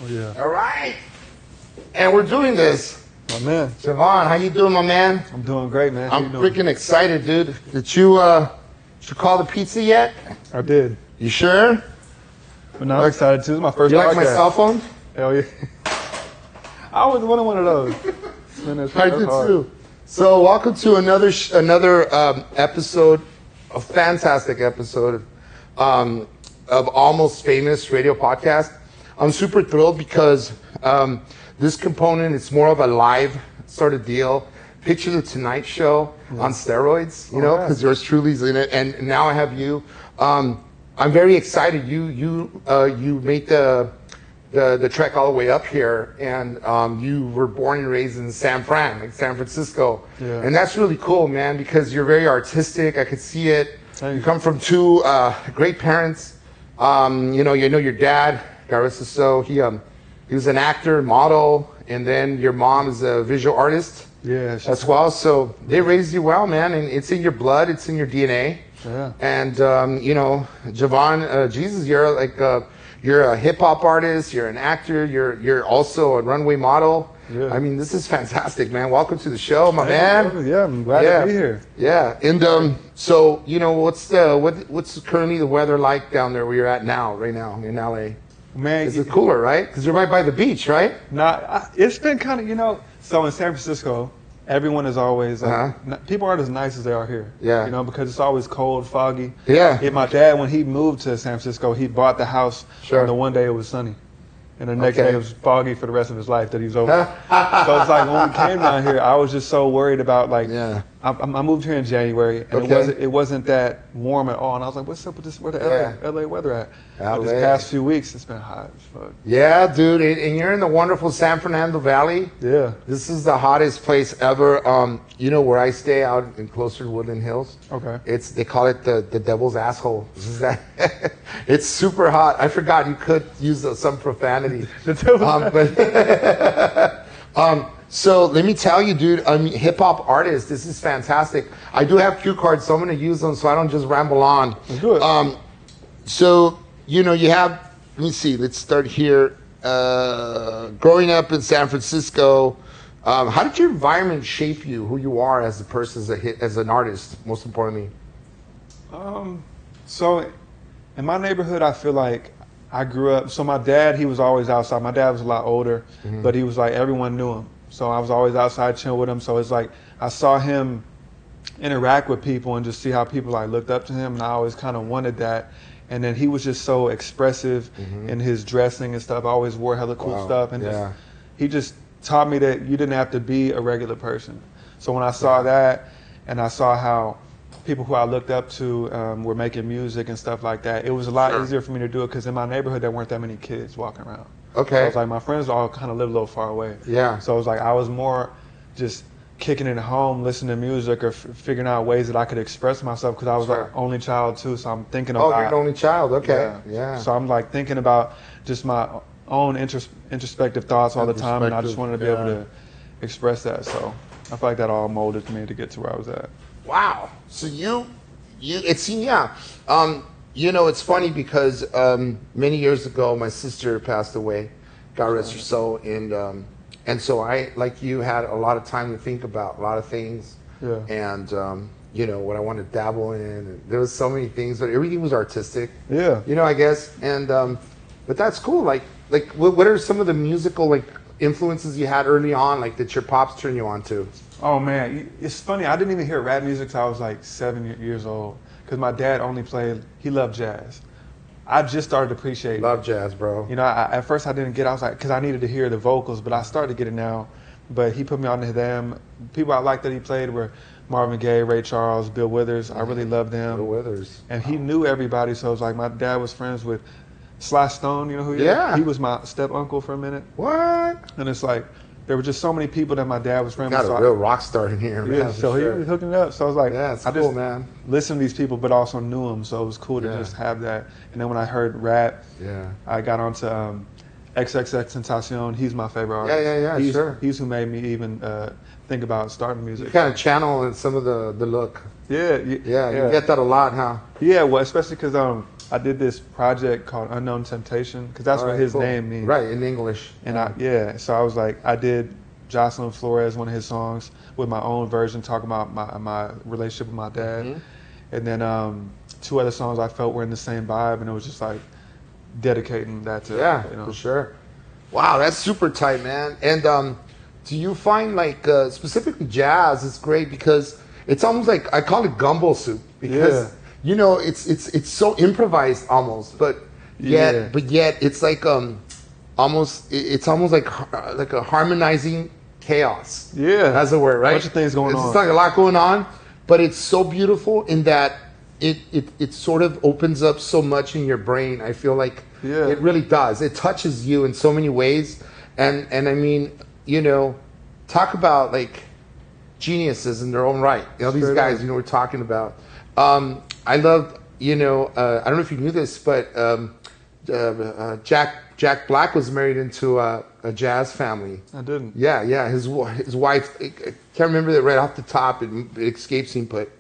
Oh, yeah. All right. And we're doing this. My man. Jevon, how you doing, my man? I'm doing great, man. How I'm you doing? freaking excited, dude. Did you call the pizza yet? I did. You sure? But now I'm excited too. This is my first You podcast. like my cell phone? Hell yeah. I always wanted one of those. Man, I did too. So welcome to another episode, a fantastic episode of Almost Famous Radio Podcast. I'm super thrilled because this component, it's more of a live sort of deal. Picture the Tonight Show on steroids, you know, because yours truly's in it, and now I have you. I'm very excited. You made the trek all the way up here, and you were born and raised in San Francisco, and that's really cool, man, because you're very artistic. I could see it. You come from two great parents. You know your dad, Garissa. He was an actor, model, and then your mom is a visual artist. Yeah, as well. So they raised you well, man, and it's in your blood, it's in your DNA. Yeah. And you know, Jevon, Jesus, you're a hip hop artist, you're an actor, you're also a runway model. Yeah. I mean, this is fantastic, man. Welcome to the show, my man. Yeah, I'm glad to be here. Yeah, and so you know, what's currently the weather like down there where you're at now, right now in LA? Man, is it cooler, right? Because you're right by the beach, right? It's been kind of, you know. So in San Francisco, everyone is always like, people aren't as nice as they are here. Yeah. You know, because it's always cold, foggy. Yeah. My dad, when he moved to San Francisco, he bought the house. Sure. And the one day it was sunny. And the next day it was foggy for the rest of his life that he was over. So it's like when we came down here, I was just so worried about I moved here in January and it wasn't that warm at all. And I was like, what's up with this? Where the LA weather at? But this past few weeks, it's been hot as fuck. Yeah, dude. And you're in the wonderful San Fernando Valley. Yeah. This is the hottest place ever. You know where I stay out in closer to Woodland Hills? Okay. They call it the devil's asshole. It's super hot. I forgot you could use some profanity. So let me tell you, dude, I'm a hip hop artist. This is fantastic. I do have cue cards, so I'm going to use them so I don't just ramble on. Let's do it. So, you know, you have, let me see, let's start here. Growing up in San Francisco, how did your environment shape you, who you are as a person, as an artist, most importantly? So in my neighborhood, I feel like I grew up, so my dad, he was always outside. My dad was a lot older, but he was like, everyone knew him. So I was always outside chilling with him. So it's like, I saw him interact with people and just see how people like looked up to him. And I always kind of wanted that. And then he was just so expressive in his dressing and stuff. I always wore hella cool stuff. And he just taught me that you didn't have to be a regular person. So when I saw that and I saw how people who I looked up to were making music and stuff like that, it was a lot easier for me to do it because in my neighborhood there weren't that many kids walking around. Okay. So it was like my friends all kind of lived a little far away. Yeah. So it was like I was more just kicking it at home, listening to music or figuring out ways that I could express myself because I was like only child too. So I'm thinking about. Oh, you're an only child. Okay. Yeah. So I'm like thinking about just my own introspective thoughts all the time, and I just wanted to be able to express that. So I feel like that all molded me to get to where I was at. Wow. So you know, it's funny because many years ago, my sister passed away, God rest her soul, and so I, like you, had a lot of time to think about a lot of things, and you know what I wanted to dabble in. And there was so many things, but everything was artistic. Yeah. You know, I guess, and but that's cool. Like, what are some of the musical influences you had early on, that your pops turned you on to? Oh man, it's funny. I didn't even hear rap music till I was like 7 years old because my dad only played. He loved jazz. I just started to appreciate. Love jazz, bro. You know, at first I didn't get. I was like, because I needed to hear the vocals, but I started to get it now. But he put me on to them. People I liked that he played were Marvin Gaye, Ray Charles, Bill Withers. I really loved them. Bill Withers. And he knew everybody, so it was like my dad was friends with Sly Stone. You know who he is? He was my step uncle for a minute. What? And it's like. There were just so many people that my dad was friends with. Got a real rock star in here, man. Yeah, so he was hooking it up. So I was like, yeah, it's cool, man. Listened to these people, but also knew them. So it was cool to just have that. And then when I heard rap, I got onto XXXTentacion. He's my favorite artist. He's who made me even think about starting music. You kind of channel some of the look. Yeah, you get that a lot, huh? Yeah, well, especially because I did this project called Unknown Temptation because that's All what right, his cool. name means. Right, in English. And so I was like, I did Jocelyn Flores, one of his songs, with my own version, talking about my relationship with my dad. Mm-hmm. And then 2 other songs I felt were in the same vibe, and it was just like dedicating that to, For sure. Wow, that's super tight, man. And do you find like specifically jazz is great because it's almost like I call it gumbo soup because it's so improvised almost, but yet it's like it's almost like a harmonizing chaos. Yeah, that's the word, right? A bunch of things going on. It's like a lot going on, but it's so beautiful in that it sort of opens up so much in your brain. I feel like it really does. It touches you in so many ways, and I mean, talk about like geniuses in their own right. These guys, we're talking about. I love, I don't know if you knew this, but Jack Black was married into a jazz family. I didn't. Yeah. His wife, I can't remember that right off the top. It escapes me, but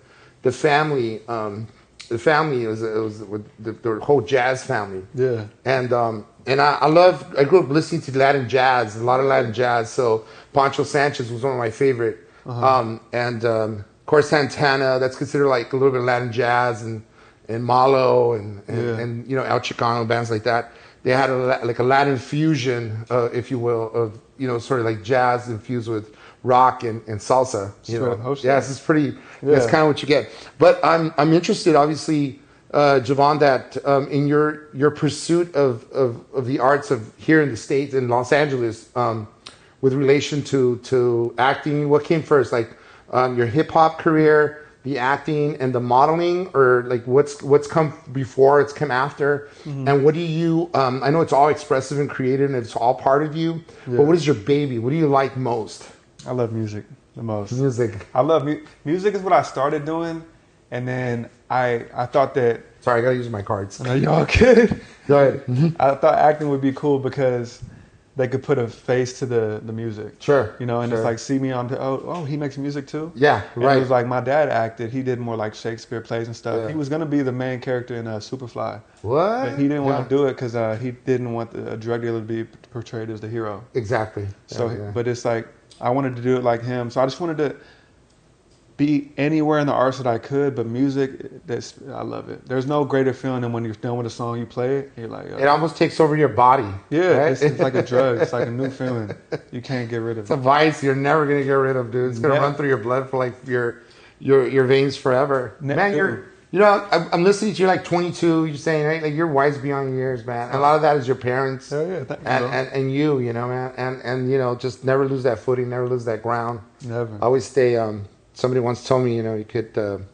the family was with the whole jazz family. Yeah. And I grew up listening to Latin jazz, a lot of Latin jazz. So Pancho Sanchez was one of my favorite. Of course Santana, that's considered like a little bit of Latin jazz, and Malo and El Chicano, bands like that. They had like a Latin fusion, if you will, of sort of like jazz infused with rock and salsa. Yes, it's pretty. That's kind of what you get. But I'm interested, obviously, Jevon, that in your pursuit of the arts of here in the States, in Los Angeles, with relation to acting, what came first, like your hip hop career, the acting, and the modeling, or like what's come before, it's come after, and what do you? I know it's all expressive and creative, and it's all part of you. But what is your baby? What do you like most? I love music the most. Music. I love music is what I started doing, and then I thought that. Sorry, I gotta use my cards. No, y'all good. Go ahead. I thought acting would be cool because they could put a face to the music. Sure. And it's like, see me on, he makes music too? Yeah, and right. It was like my dad acted. He did more like Shakespeare plays and stuff. Yeah. He was going to be the main character in Superfly. What? But he didn't want to do it because he didn't want a drug dealer to be portrayed as the hero. Exactly. But it's like, I wanted to do it like him. So I just wanted to be anywhere in the arts that I could, but music, I love it. There's no greater feeling than when you're done with a song, you play it, and you're like, it almost takes over your body. Yeah, right? it's like a drug. It's like a new feeling. You can't get rid of it. It's a vice you're never gonna get rid of, dude. It's gonna run through your blood for like your veins forever. Man, I'm listening to you like 22. You're saying, right, like you're wise beyond your years, man. And a lot of that is your parents. Hell yeah, thank you, and you, man, and just never lose that footing, never lose that ground. Never. Always stay. Somebody once told me, you could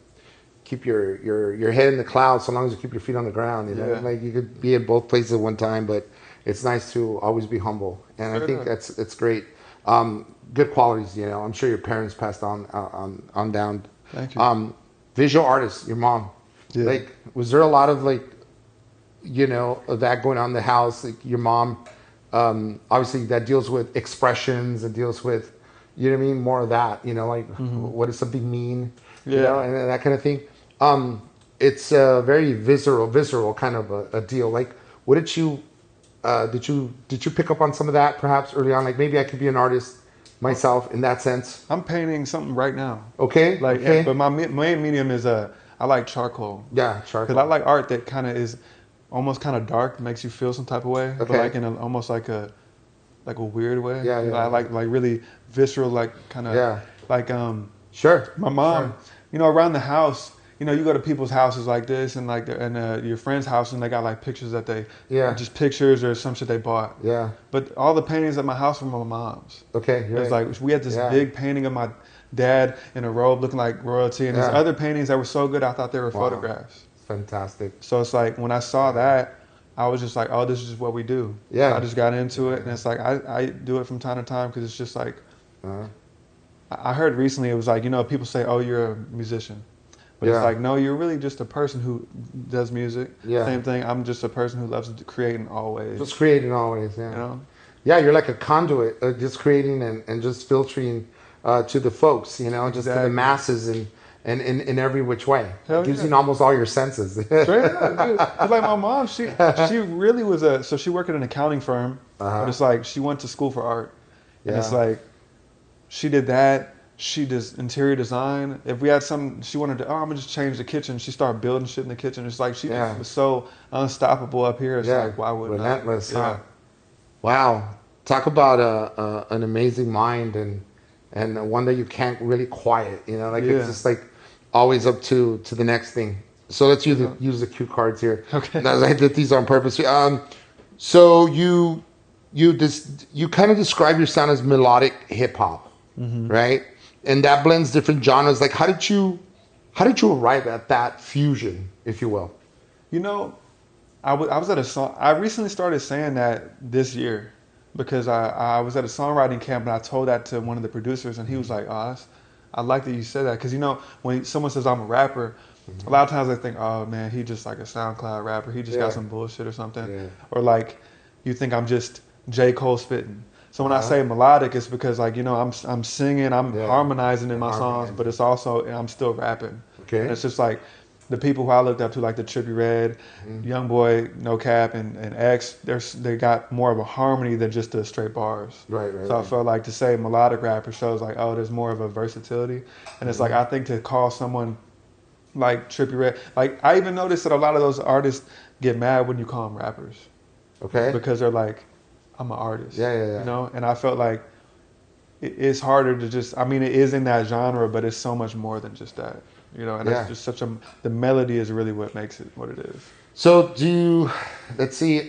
keep your head in the clouds so long as you keep your feet on the ground. Like you could be in both places at one time, but it's nice to always be humble. And I think that's great. Good qualities, I'm sure your parents passed on down. Thank you. Visual artist, your mom. Yeah. Like, was there a lot of like, of that going on in the house? Like your mom, obviously that deals with expressions and deals with, you know what I mean? More of that, like what does something mean? Yeah. And that kind of thing. It's a very visceral kind of a deal. Like, what did you pick up on some of that perhaps early on? Like maybe I could be an artist myself in that sense. I'm painting something right now. Okay. But my main medium is I like charcoal. Yeah, charcoal. Because I like art that kind of is almost kind of dark, makes you feel some type of way, but like in almost like a weird way. Yeah. I like really visceral, like kind of like Sure. My mom, around the house, you go to people's houses like this and like your friend's house and they got like pictures that they just pictures or some shit they bought. Yeah. But all the paintings at my house were my mom's. Okay. It's like we had this big painting of my dad in a robe looking like royalty, and these other paintings that were so good I thought they were photographs. Fantastic. So it's like when I saw that, I was just like, oh, this is just what we do. Yeah. So I just got into it, and it's like I do it from time to time because it's just like I heard recently it was like people say, oh, you're a musician, but it's like, no, you're really just a person who does music. Yeah. Same thing. I'm just a person who loves creating always. Just creating always. Yeah. Yeah, you're like a conduit, just creating and just filtering to the folks, just to the masses, in every which way. Hell It gives yeah. you almost all your senses. Straight up, dude. It's like my mom, she really was so she worked at an accounting firm, but it's like she went to school for art. And it's Yeah. like she did that. She does interior design. If we had some, she wanted to, oh, I'm gonna just change the kitchen. She started building shit in the kitchen. It's like she Yeah. was so unstoppable up here. It's Yeah. like, why would Relentless, not? huh? Wow. Talk about an amazing mind and one that you can't really quiet. You know, like Yeah. it's just like always up to the next thing. So let's use the cue cards here. Okay. I did these on purpose. So you kind of describe your sound as melodic hip hop, right? And that blends different genres. Like, how did you arrive at that fusion, if you will? You know, I was at a song. I recently started saying that this year because I was at a songwriting camp and I told that to one of the producers and he was like, "Oh, I like that you said that," because you know when someone says I'm a rapper, a lot of times I think, "Oh man, he just like a SoundCloud rapper. He just got some bullshit or something," or like you think I'm just J. Cole spitting. So when I say melodic, it's because like you know I'm singing, I'm harmonizing in my songs, but it's also I'm still rapping. Okay. And it's just like the people who I looked up to, like the Trippie Redd, Young Boy, No Cap, and X. They got more of a harmony than just the straight bars. Right. So I felt like to say melodic rapper shows like, oh, there's more of a versatility, and it's like I think to call someone like Trippie Redd, like I even noticed that a lot of those artists get mad when you call them rappers. Okay. Because they're like, I'm an artist. Yeah. You know, and I felt like it's harder to just. I mean, it is in that genre, but it's so much more than just that. You know, and it's just such a. The melody is really what makes it what it is. So let's see,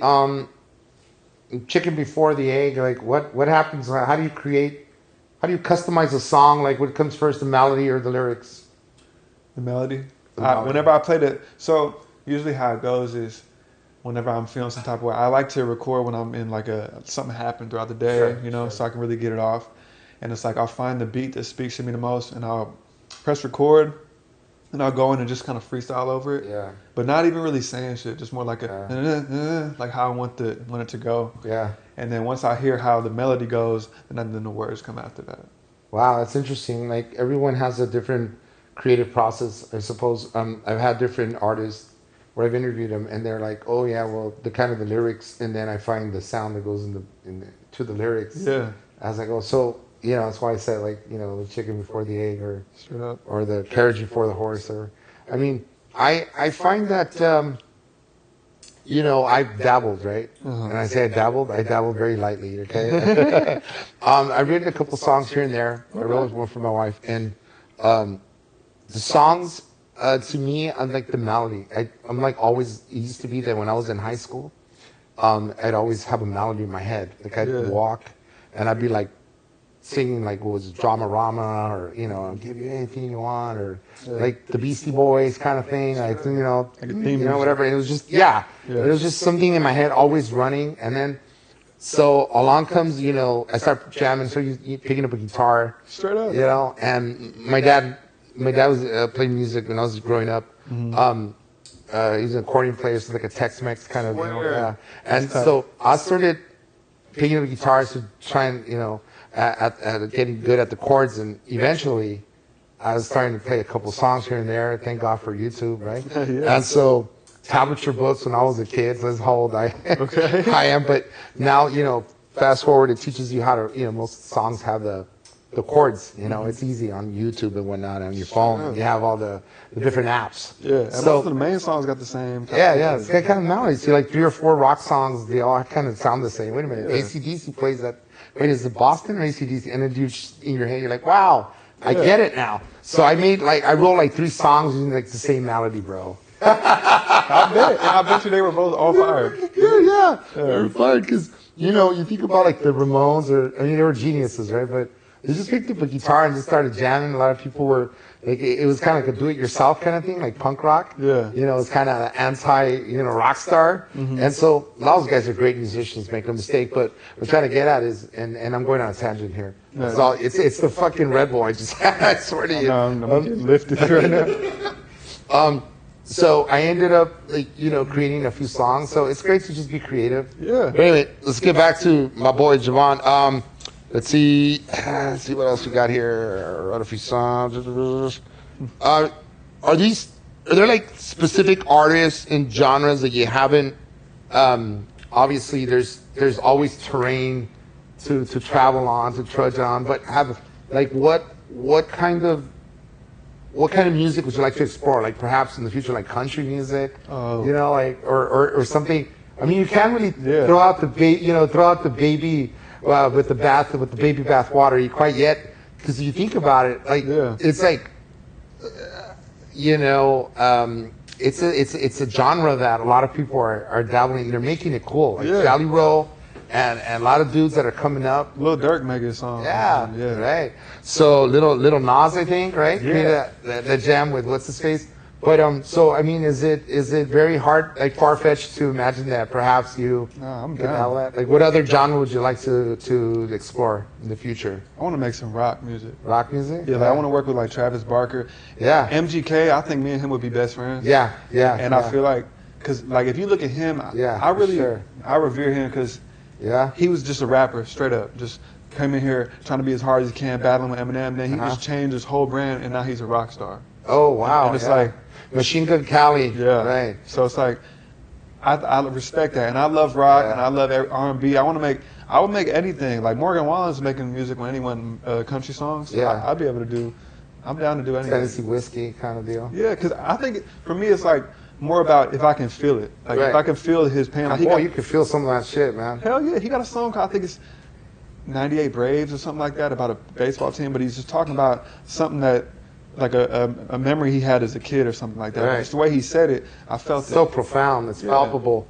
chicken before the egg. Like, what happens? How do you customize a song? Like, what comes first, the melody or the lyrics? The melody. The melody. Whenever I play so usually how it goes is. Whenever I'm feeling some type of way, I like to record when I'm in like something happened throughout the day, so I can really get it off. And it's like I'll find the beat that speaks to me the most, and I'll press record, and I'll go in and just kind of freestyle over it. Yeah. But not even really saying shit, just more like like how I want it to go. Yeah. And then once I hear how the melody goes, then the words come after that. Wow, that's interesting. Like everyone has a different creative process, I suppose. I've had different artists where I've interviewed them, and they're like, "Oh yeah, well, the kind of the lyrics," and then I find the sound that goes to the lyrics. Yeah. As I go, so that's why I said like the chicken before the egg, Straight up. or the carriage before the horse, or I mean, I find that I've dabbled, right? And I say I dabbled very lightly. Okay. I've written a couple songs here and there. I wrote one for my wife, and the songs. To me, I'm like the melody. I'm like always, it used to be that when I was in high school, I'd always have a melody in my head. Like I'd walk and I'd be like singing like what was it, Drama Rama, or I'll give you anything you want, or like the Beastie Boys kind of thing. Like whatever. And it was just it was just something in my head always running. And then so along comes I start jamming, so you picking up a guitar. Straight up. And my dad was playing music when I was growing up. He's an accordion player, so like a Tex-Mex kind of, And so I started picking up guitars to try and, at getting good at the chords, and eventually I was starting to play a couple songs here and there. Thank God for YouTube, right? And so tablature books when I was a kid. So that's how old I am. But now, fast forward, it teaches you how to, most songs have the chords, it's easy on YouTube and whatnot, on your phone. You have all the different apps. Yeah, and so most of the main songs got the same. It's that kind of melody. See, like 3 or 4 rock songs, they all kind of sound the same. Wait a minute, AC/DC plays that. Wait, is it Boston or AC/DC? And then in your head, you're like, wow, I get it now. So I wrote like 3 songs using like the same melody, bro. I bet, and I bet you they were both all fired. Yeah. They were fired because you think about like the Ramones, they were geniuses, right? But they just picked up a guitar and just started jamming. A lot of people were like, it was kind of like a do-it-yourself kind of thing, like punk rock. Yeah. It's kind of anti, rock star. And so a lot of those guys are great musicians, make no mistake. But what I'm trying to get at is, and I'm going on a tangent here. It's the fucking Red Bull. I swear to you. I'm getting lifted right now. So I ended up creating a few songs. So it's great to just be creative. Yeah. But anyway, let's get back to my boy Jevon. Let's see what else we got here. I wrote a few songs. are there like specific artists and genres that you haven't? Obviously, there's always terrain to travel on, to trudge on, but have like what kind of music would you like to explore? Like perhaps in the future, like country music, you know, like or something. I mean, you can't really throw out the baby with the baby bath water quite yet, because you think about it, like it's like you know, it's a genre that a lot of people are dabbling. They're making it cool, like Jelly Roll. And a lot of dudes that are coming up. Lil Durk making a song. Yeah, right. So little Nas, I think, right? Yeah. The jam with what's his face. But so I mean, is it very hard, like far-fetched to imagine that perhaps you I'm could down. have that? Like, what other genre would you like to explore in the future? I want to make some rock music. Rock music? Yeah, like I want to work with like Travis Barker. Yeah. MGK, I think me and him would be best friends. Yeah. And I feel like, cause like if you look at him, I revere him because he was just a rapper, straight up. Just came in here trying to be as hard as he can, battling with Eminem. Then he just changed his whole brand, and now he's a rock star. Oh wow! And it's like Machine Gun Kelly. Yeah. Right. So it's like I respect that, and I love rock, and I love R&B. I would make anything. Like Morgan Wallen's making music when anyone country songs. Yeah. I'd be able to do. I'm down to do anything. Tennessee whiskey kind of deal. Yeah, because I think for me it's like more about if I can feel it. Like if I can feel his pain. Like you can feel some of that shit, man. Hell yeah, he got a song called, I think it's 98 Braves or something like that, about a baseball team, but he's just talking about something that, like a memory he had as a kid or something like that. Right. Just the way he said it, I felt so profound. It's palpable.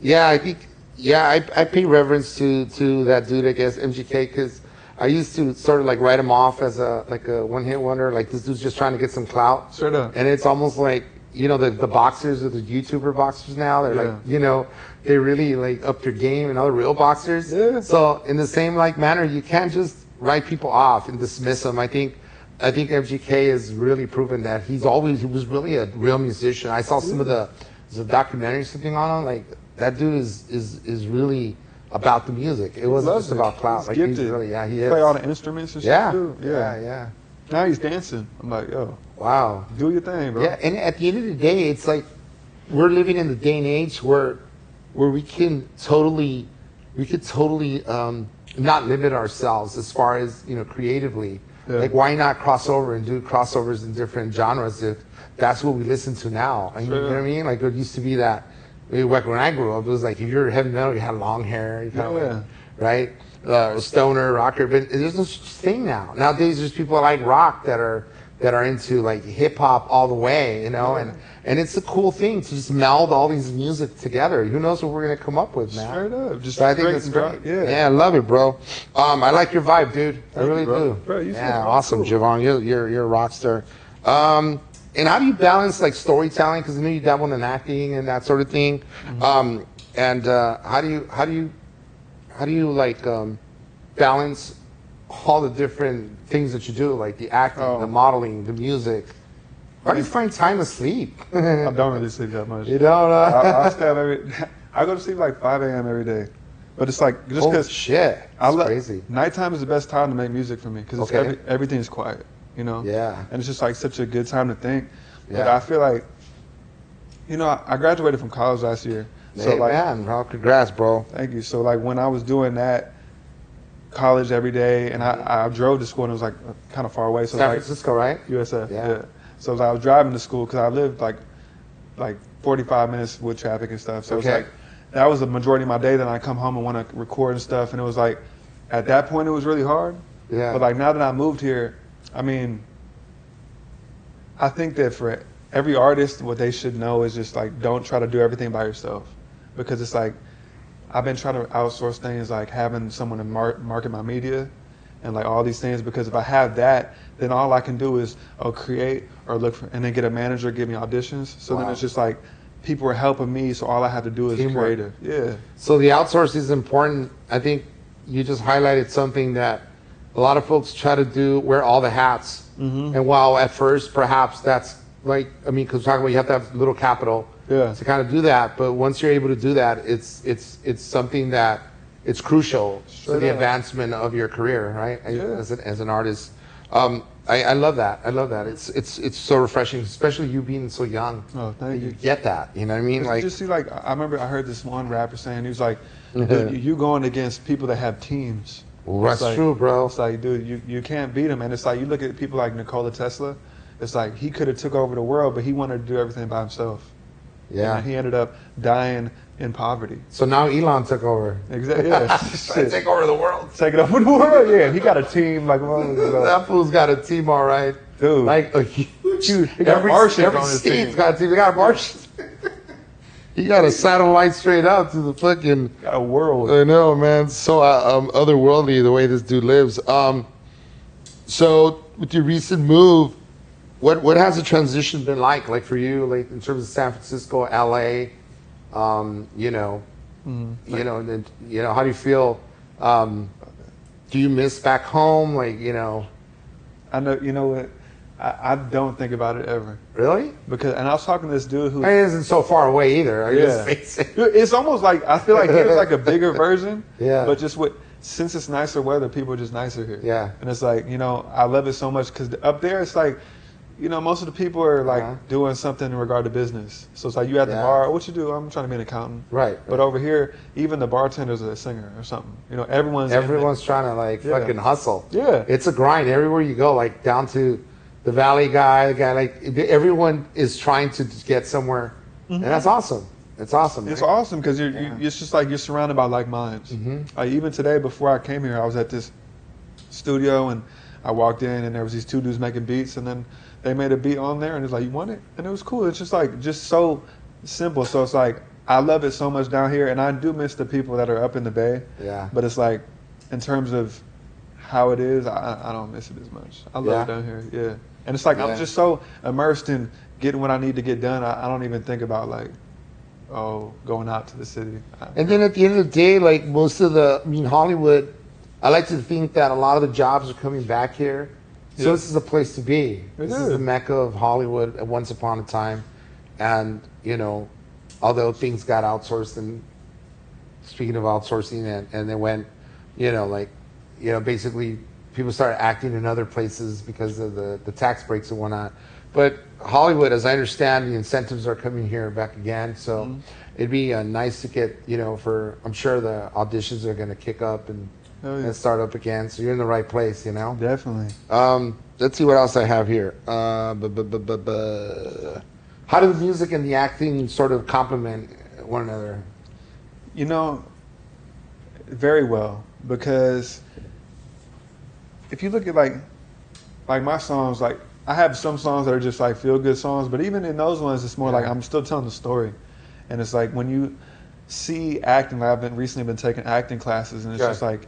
Yeah, I think. Yeah, I pay reverence to that dude. I guess MGK, because I used to sort of like write him off as a one-hit wonder. Like this dude's just trying to get some clout. Straight up. And it's almost like, you know, the boxers or the YouTuber boxers now, they're like, you know, they really like up their game, and other real boxers. Yeah. So in the same like manner, you can't just write people off and dismiss them. I think MGK has really proven that he was really a real musician. I saw some of the documentary something on him. Like that dude is really about the music. It wasn't just about clout. Like he's really, he is. Play all the instruments and shit too. Yeah. Now he's dancing. I'm like, yo. Wow. Do your thing, bro. Yeah, and at the end of the day, it's like we're living in the day and age where we could totally not limit ourselves as far as, you know, creatively. Yeah. Like, why not cross over and do crossovers in different genres if that's what we listen to now? I mean, you know what I mean? Like, there used to be that. Like when I grew up, it was like if you're heavy metal, you had long hair, you kind of like, right? Stoner, rocker, but there's no such thing now. Nowadays, there's people that like rock that are into like hip hop all the way, you know, and it's a cool thing to just meld all these music together. Who knows what we're gonna come up with, man? Straight up, just I think it's great. Yeah, I love it, bro. I like your vibe, dude. I really do. Bro, awesome, cool. Jevon. You're a rock star. And how do you balance like storytelling? Because I know you dabble in acting and that sort of thing. Mm-hmm. And how do you like balance all the different things that you do, like the acting, the modeling, the music? How do you find time to sleep? I don't really sleep that much. You don't? I stay up I go to sleep like 5 a.m. every day. But it's like, just because. Shit. That's crazy. Nighttime is the best time to make music for me because everything is quiet, you know? Yeah. And it's just like such a good time to think. Yeah. But I feel like, you know, I graduated from college last year. So hey, like, man, congrats, bro. Thank you. So like when I was doing that, college every day, and I drove to school, and it was like kind of far away. So San Francisco, right? USF. Yeah. So I was driving to school because I lived like 45 minutes with traffic and stuff. So it was like that was the majority of my day. Then I come home and want to record and stuff, and it was like at that point it was really hard. Yeah. But like now that I moved here, I mean, I think that for every artist, what they should know is just like don't try to do everything by yourself, because it's like I've been trying to outsource things like having someone to market my media and like all these things, because if I have that, then all I can do is create or look for, and then get a manager, give me auditions. So then it's just like people are helping me, so all I have to do is creative. Yeah. So the outsource is important. I think you just highlighted something that a lot of folks try to do, wear all the hats. Mm-hmm. And while at first perhaps that's like, I mean, because we're talking about you have to have little capital to kind of do that, but once you're able to do that, it's something that it's crucial to the advancement of your career, right? As an artist. I love that. I love that. It's so refreshing, especially you being so young. Oh, thank you. You get that. You know what I mean? Like, Just see, like I remember I heard this one rapper saying he was like, dude, you going against people that have teams. well, that's like, true, bro. It's like, dude, you can't beat him. And it's like you look at people like Nikola Tesla. It's like he could have took over the world, but he wanted to do everything by himself. Yeah. And he ended up dying in poverty. So now Elon took over. Exactly. Yeah. Trying to take over the world. Taking over the world. Yeah. He got a team like That fool's got a team, all right. dude. Like a huge. He got Martians every on his state's team. got a team. They got Martians. He got a satellite straight up to the fucking. Got a world. I know, man. So otherworldly the way this dude lives. So with your recent move, what has the transition been like for you, like in terms of San Francisco, LA, you know, how do you feel? Do you miss back home? Like, you know, I know. You know what? I don't think about it ever. really? And I was talking to this dude who. It isn't so far away either. I Yeah. just face it. It's almost like I feel like here's like a bigger version. Yeah. But just since it's nicer weather, people are just nicer here. Yeah. And it's like, I love it so much because up there it's like, most of the people are like doing something in regard to business. So it's like you at the bar, what you do? I'm trying to be an accountant. Right. But over here, even the bartender's a singer or something. Everyone's trying to like fucking hustle. Yeah. It's a grind everywhere you go, like down to the valley guy, the guy, like everyone is trying to get somewhere. And that's awesome. It's awesome. It's right? awesome because it's just like you're surrounded by like minds. Like even today, before I came here, I was at this studio and I walked in and there was these two dudes making beats, and then they made a beat on there and it's like, you want it? And it was cool. It's just so simple. So it's like I love it so much down here, and I do miss the people that are up in the Bay. Yeah. But it's like in terms of how it is, I don't miss it as much. I love it down here. Yeah. And it's like I'm just so immersed in getting what I need to get done. I don't even think about like, going out to the city. And then at the end of the day, like Hollywood, I like to think that a lot of the jobs are coming back here. So this is a place to be. This is the mecca of Hollywood at once upon a time. And, although things got outsourced, and speaking of outsourcing, and they went, basically people started acting in other places because of the tax breaks and whatnot. But Hollywood, as I understand, the incentives are coming here back again. So it'd be nice to get, I'm sure the auditions are going to kick up and start up again. So you're in the right place, Definitely. Let's see what else I have here. How do the music and the acting sort of complement one another? Very well, because if you look at like my songs, like I have some songs that are just like feel good songs, but even in those ones, it's more like I'm still telling the story. And it's like when you see acting, like I've recently been taking acting classes, and it's just like,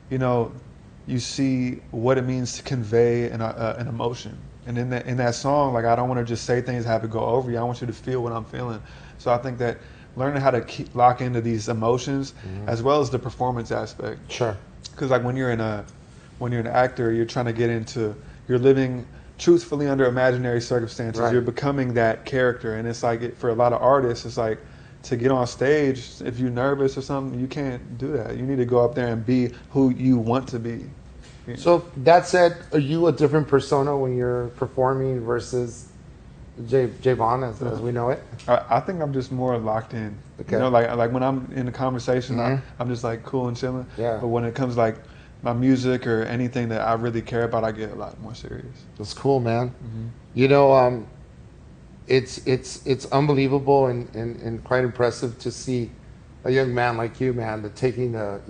you see what it means to convey an emotion. And in that song, like I don't want to just say things that have to go over you. I want you to feel what I'm feeling. So I think that learning how to lock into these emotions as well as the performance aspect. Sure. Because like when you're an actor, you're trying to get into, you're living truthfully under imaginary circumstances. Right. You're becoming that character, and it's like for a lot of artists, it's like to get on stage, if you're nervous or something, you can't do that. You need to go up there and be who you want to be. So that said, are you a different persona when you're performing versus Jevon as we know it? I think I'm just more locked in. Okay. Like when I'm in a conversation, I'm just like cool and chilling. Yeah. But when it comes like my music or anything that I really care about, I get a lot more serious. That's cool, man. Mm-hmm. It's unbelievable and quite impressive to see a young man like you, man, that taking the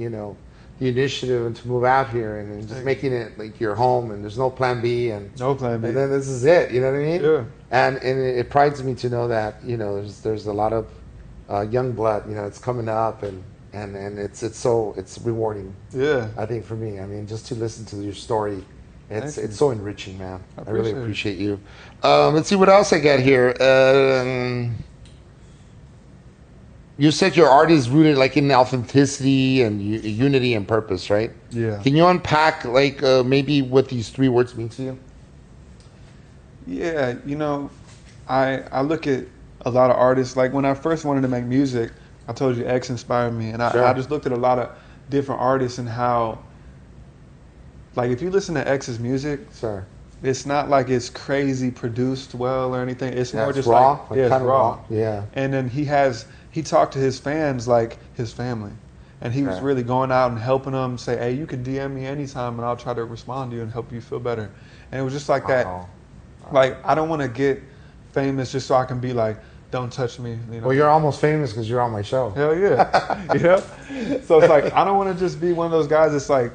initiative and to move out here and just making it like your home, and there's no plan B and no plan B. And then this is it, you know what I mean? Yeah. And it prides me to know that there's a lot of young blood, it's coming up and it's rewarding. Yeah. I think for me, I mean, just to listen to your story, it's so enriching, man. I really appreciate you. Let's see what else I got here. You said your art is rooted like in authenticity and unity and purpose, right? Yeah. Can you unpack like maybe what these three words mean to you? Yeah, I look at a lot of artists. Like when I first wanted to make music, I told you X inspired me, and I just looked at a lot of different artists and how, like if you listen to X's music, it's not like it's crazy produced well or anything. It's Yeah, more it's just raw, like, yeah, it's kind of raw. Yeah. And then he talked to his fans like his family. And he was Okay. really going out and helping them say, hey, you can DM me anytime and I'll try to respond to you and help you feel better. And it was just like that. Wow. Like, I don't want to get famous just so I can be like, don't touch me. You know? Well, you're almost famous because you're on my show. Hell yeah. You know? So it's like, I don't want to just be one of those guys that's like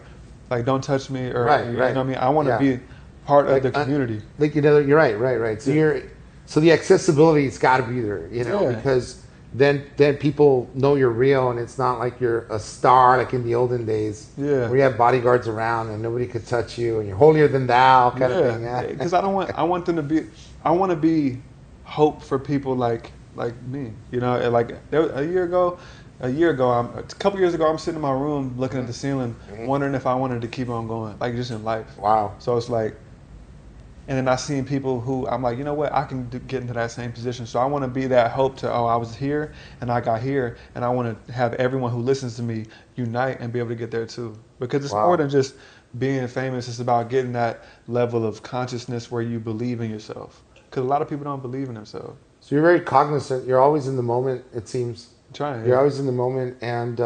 don't touch me or, Right, you right. know what I mean? I want to Yeah. be part Like, of the community. Like, you know, you're right. So so the accessibility's got to be there, you know, Yeah. because then people know you're real, and it's not like you're a star like in the olden days, Yeah. where you have bodyguards around and nobody could touch you, and you're holier than thou kind of thing. Yeah, Yeah, because I want them to be, I want to be hope for people like me. You know, and like a year ago, a couple years ago, I'm sitting in my room looking at the ceiling, wondering if I wanted to keep on going, like just in life. Wow. So it's like, and then I seen people who I'm like, you know what, I can get into that same position. So I want to be that hope to, I was here and I got here, and I want to have everyone who listens to me unite and be able to get there too. Because it's Wow. more than just being famous. It's about getting that level of consciousness where you believe in yourself. Because a lot of people don't believe in themselves. So you're very cognizant. You're always in the moment. It seems I'm trying. you're always in the moment, and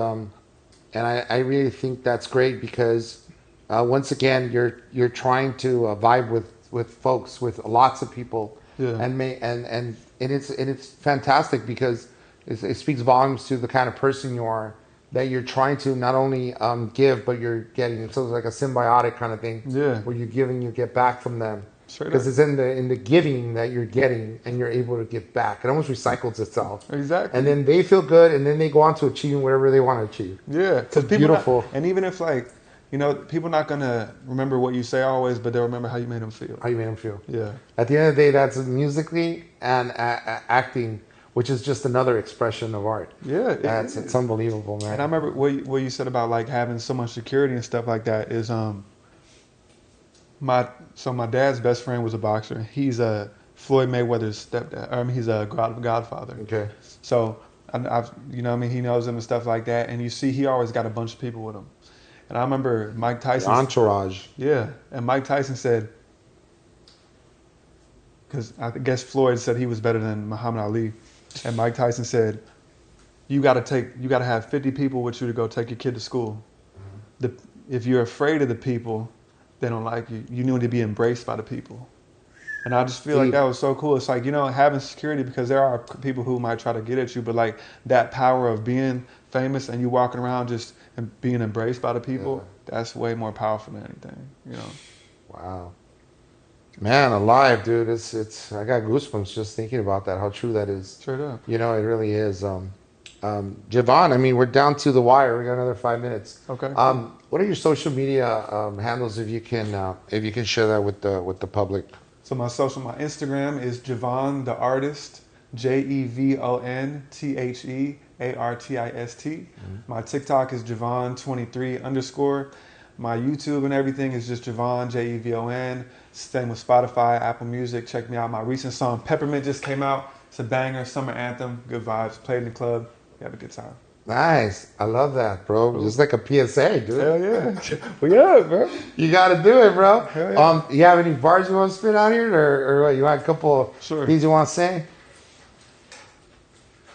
I really think that's great because once again you're trying to vibe with folks, with lots of people, Yeah. and it's fantastic because it speaks volumes to the kind of person you are, that you're trying to not only give, but you're getting. So it's like a symbiotic kind of thing, Yeah. where you're giving, you get back from them. Straight Because up. it's in the giving that you're getting, and you're able to give back. It almost recycles itself. Exactly. And then they feel good, and then they go on to achieving whatever they want to achieve. Yeah, because people beautiful. and even if like, you know, people not gonna remember what you say always, but they'll remember how you made them feel. How you made them feel. Yeah. At the end of the day, that's musically and acting, which is just another expression of art. Yeah, It's unbelievable, man. And I remember what you said about like having so much security and stuff like that is my dad's best friend was a boxer. He's Floyd Mayweather's stepdad. I mean, he's a godfather. Okay. So I've you know what I mean, he knows him and stuff like that. And you see, he always got a bunch of people with him. And I remember Mike Tyson. Entourage. Yeah, and Mike Tyson said, because I guess Floyd said he was better than Muhammad Ali, and Mike Tyson said, you got to have 50 people with you to go take your kid to school. If you're afraid of the people, they don't like you. You need to be embraced by the people. And I just feel like that was so cool. It's like, you know, having security, because there are people who might try to get at you, but like that power of being famous and you walking around just and being embraced by the people, that's way more powerful than anything, you know. Wow. Man, alive, dude. It's I got goosebumps just thinking about that, how true that is. Straight up. You know, it really is. Jevon, I mean, we're down to the wire. We got another 5 minutes. Okay. What are your social media handles, if you can share that with the public? So my Instagram is Jevon the Artist, JEVON THEARTIST. My TikTok is Jevon23_. My YouTube and everything is just Jevon, JEVON. Same with Spotify, Apple Music. Check me out. My recent song Peppermint just came out. It's a banger, summer anthem, good vibes. Played in the club. We had a good time. Nice. I love that, bro. Cool. Just like a PSA, dude. Hell yeah. Well, yeah, bro. You got to do it, bro. Hell yeah. You have any bars you want to spit out here? Or what, you want a couple Sure. things you want to say?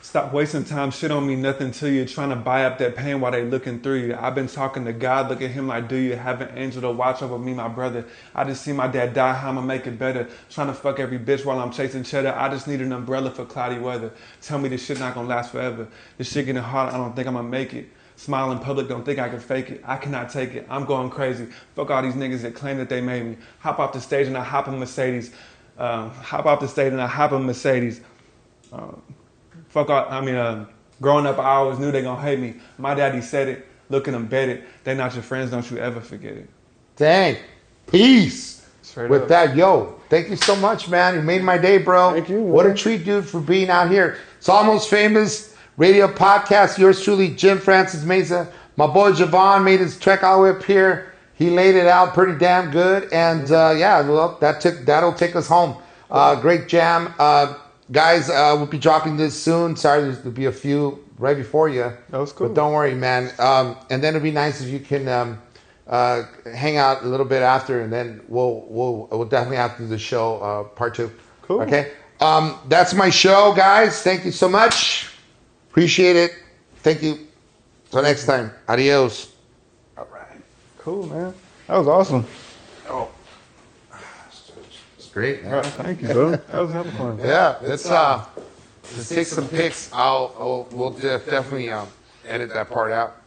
Stop wasting time, shit don't mean nothing to you. Trying to buy up that pain while they looking through you. I've been talking to God, look at him like, do you have an angel to watch over me, my brother? I just see my dad die, how I'ma make it better. Trying to fuck every bitch while I'm chasing cheddar. I just need an umbrella for cloudy weather. Tell me this shit not gonna last forever. This shit getting hard, I don't think I'ma make it. Smile in public, don't think I can fake it. I cannot take it, I'm going crazy. Fuck all these niggas that claim that they made me. Hop off the stage and I hop in Mercedes. Growing up, I always knew they gonna hate me. My daddy said it, look at them, bet it. They not your friends, don't you ever forget it. Dang. Peace. Straight with up. that, yo, thank you so much, man. You made my day, bro. Thank you, man. What a treat, dude, for being out here. It's Almost Famous Radio Podcast. Yours truly, Jim Francis Mesa. My boy Jevon made his trek all the way up here. He laid it out pretty damn good. And well, that'll take us home. Great jam. Guys, we'll be dropping this soon. Sorry, there'll be a few right before you. That was cool. But don't worry, man. And then it'd be nice if you can hang out a little bit after, and then we'll definitely have to do the show part 2. Cool. Okay. That's my show, guys. Thank you so much. Appreciate it. Thank you. Till next time. Adios. All right. Cool, man. That was awesome. Oh, it's great. All right, thank you, bro. That was hella fun. Yeah, let's take some pics. We'll definitely edit that part out.